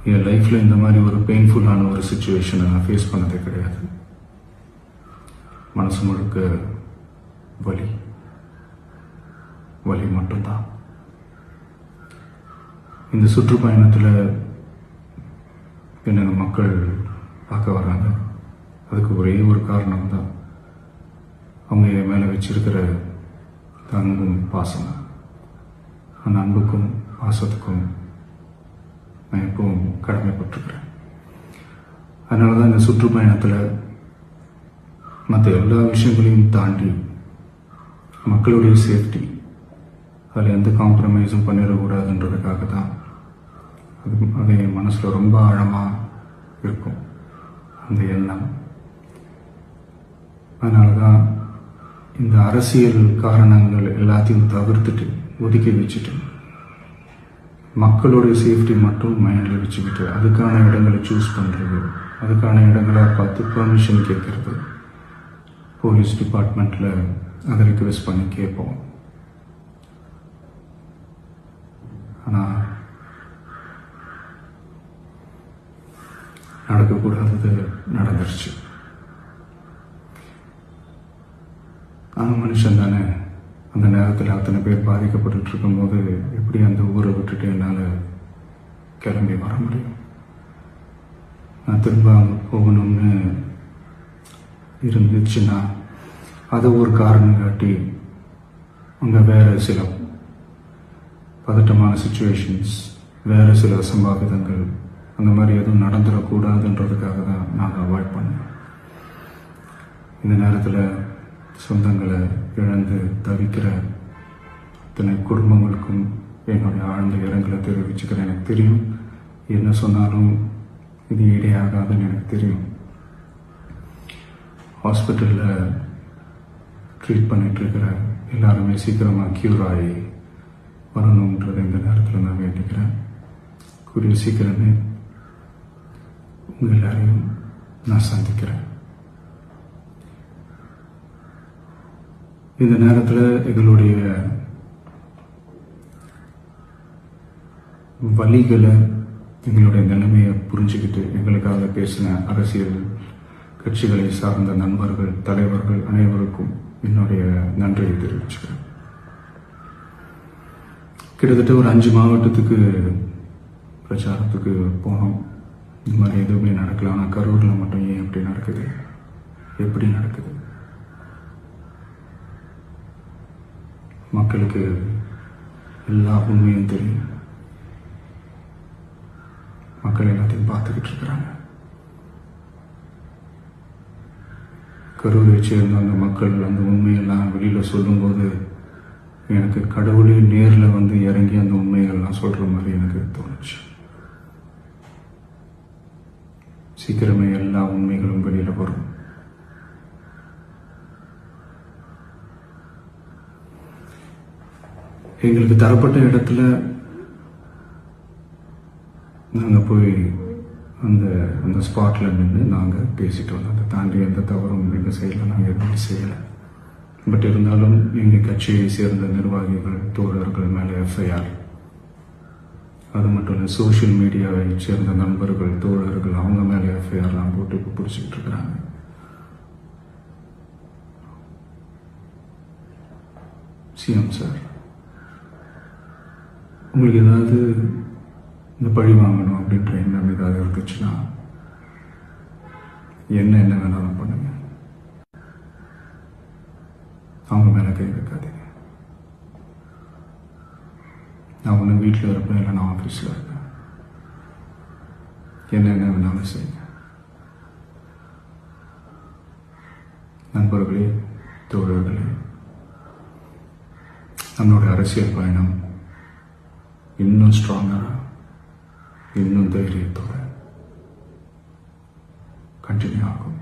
என் லைஃப்பில் இந்த மாதிரி ஒரு பெயின்ஃபுல்லான ஒரு சுச்சுவேஷனை நான் ஃபேஸ் பண்ணதே கிடையாது. மனசு முழுக்க வலி வலி மட்டும்தான். இந்த சுற்றுப்பயணத்தில் என்னென்ன மக்கள் பார்க்க வராங்க, அதுக்கு ஒரே ஒரு காரணம் தான், அவங்க என் மேலே வச்சிருக்கிற அன்பும் பாசம். அந்த அன்புக்கும் பாசத்துக்கும் நான் எப்பவும் கடமைப்பட்டிருக்கிறேன். அதனால தான் இந்த சுற்றுப்பயணத்தில் மற்ற எல்லா விஷயங்களையும் தாண்டி மக்களுடைய சேஃப்டி, அதில் எந்த காம்ப்ரமைஸும் பண்ணிடக்கூடாதுன்றதுக்காக தான் அது என் மனசில் ரொம்ப ஆழமாக இருக்கும் அந்த எண்ணம். அதனால தான் இந்த அரசியல் காரணங்கள் எல்லாத்தையும் தவிர்த்துட்டு ஒதுக்கி வச்சுட்டு மக்களுடைய சேஃப்டி மட்டும் மைண்டில் வச்சுக்கிட்டு அதுக்கான இடங்களை சூஸ் பண்ணுறது, அதுக்கான இடங்களை பார்த்து பெர்மிஷன் கேட்கறது, போலீஸ் டிபார்ட்மெண்ட்டில் அதை ரிக்வெஸ்ட் பண்ணி கேட்போம். ஆனால் நடக்கக்கூடாதது நடந்துருச்சு. நானும் மனுஷன் தானே. அந்த நேரத்தில் அத்தனை பேர் பாதிக்கப்பட்டு இருக்கும்போது எப்படி அந்த ஊரை விட்டுட்டு என்னால் கிளம்பி வர முடியும்? நான் திரும்ப அங்கே போகணும்னு இருந்துச்சுன்னா அதை ஒரு காரணம் காட்டி அங்கே வேறு சில பதட்டமான சுச்சுவேஷன்ஸ், வேறு சில அசம்பாவிதங்கள், அந்த மாதிரி எதுவும் நடந்துடக்கூடாதுன்றதுக்காக தான் நான் அவாய்ட் பண்ணேன். இந்த நேரத்தில் சொந்தங்களை இழந்து தவிக்கிற அத்தனை குடும்பங்களுக்கும் என்னுடைய ஆழ்ந்த இரங்கலை தெரிவிச்சுக்கிறேன். எனக்கு தெரியும், என்ன சொன்னாலும் இது ஈடையாகாதுன்னு எனக்கு தெரியும். ஹாஸ்பிட்டலில் ட்ரீட் பண்ணிகிட்ருக்கிற எல்லாருமே சீக்கிரமாக க்யூர் ஆகி வரணுன்றதை இந்த நேரத்தில் நான் வேண்டிக்கிறேன். கூடிய சீக்கிரமே உங்கள் எல்லாரையும் நான் சந்திக்கிறேன். இந்த நேரத்தில் எங்களுடைய வலிகளை, எங்களுடைய நிலைமையை புரிஞ்சுக்கிட்டு எங்களுக்காக பேசின அரசியல் கட்சிகளை சார்ந்த நண்பர்கள், தலைவர்கள் அனைவருக்கும் என்னுடைய நன்றியை தெரிவிச்சுக்கிறேன். கிட்டத்தட்ட ஒரு 5 மாவட்டத்துக்கு பிரச்சாரத்துக்கு போனோம். இந்த மாதிரி எதுவுமே நடக்கல. ஆனால் கரூரில் மட்டும் ஏன் எப்படி நடக்குது, எப்படி நடக்குது? மக்களுக்கு எல்லா உண்மையும் தெரியும். மக்கள் எல்லாத்தையும் பார்த்துக்கிட்டு இருக்கிறாங்க. கரூரை சேர்ந்த அந்த மக்கள் அந்த உண்மையெல்லாம் வெளியில் சொல்லும்போது எனக்கு கடவுளே நேரில் வந்து இறங்கி அந்த உண்மைகள்லாம் சொல்கிற மாதிரி எனக்கு தோணுச்சு. சீக்கிரமே எல்லா உண்மைகளும் வெளியில் வரும். எங்களுக்கு தரப்பட்ட இடத்துல நாங்கள் போய் அந்த ஸ்பாட்டில் நின்று நாங்கள் பேசிட்டு வந்தோம். அதை தாண்டி எந்த தவறும் எங்கள் சைடில் நாங்கள் எதுவும் செய்யலை. பட் இருந்தாலும் எங்கள் கட்சியை சேர்ந்த நிர்வாகிகள், தோழர்கள் மேலே எஃப்ஐஆர், அது மட்டும் இல்லை சோஷியல் மீடியாவை சேர்ந்த நண்பர்கள், தோழர்கள், அவங்க மேலே எஃப்ஐஆர்லாம் போட்டு இப்போ பிடிச்சிக்கிட்டு இருக்கிறாங்க. சிஎம் சார், உங்களுக்கு ஏதாவது இந்த பழி வாங்கணும் அப்படின்ற எண்ணம் ஏதாவது இருந்துச்சுன்னா என்ன வேணாலும் பண்ணுங்க. அவங்க மேலே கை வைக்காதீங்க. நான் ஒன்று வீட்டில் இருப்பேன், இல்லை நான் ஆஃபீஸில் இருப்பேன். என்ன வேணாலும் செய்யுங்க. நண்பர்களே, தோழர்களே, நம்மளோட அரசியல் பயணம் இன்னும் ஸ்ட்ராங்கராக, இன்னும் தைரியத்தோட கண்டினியூ ஆகும்.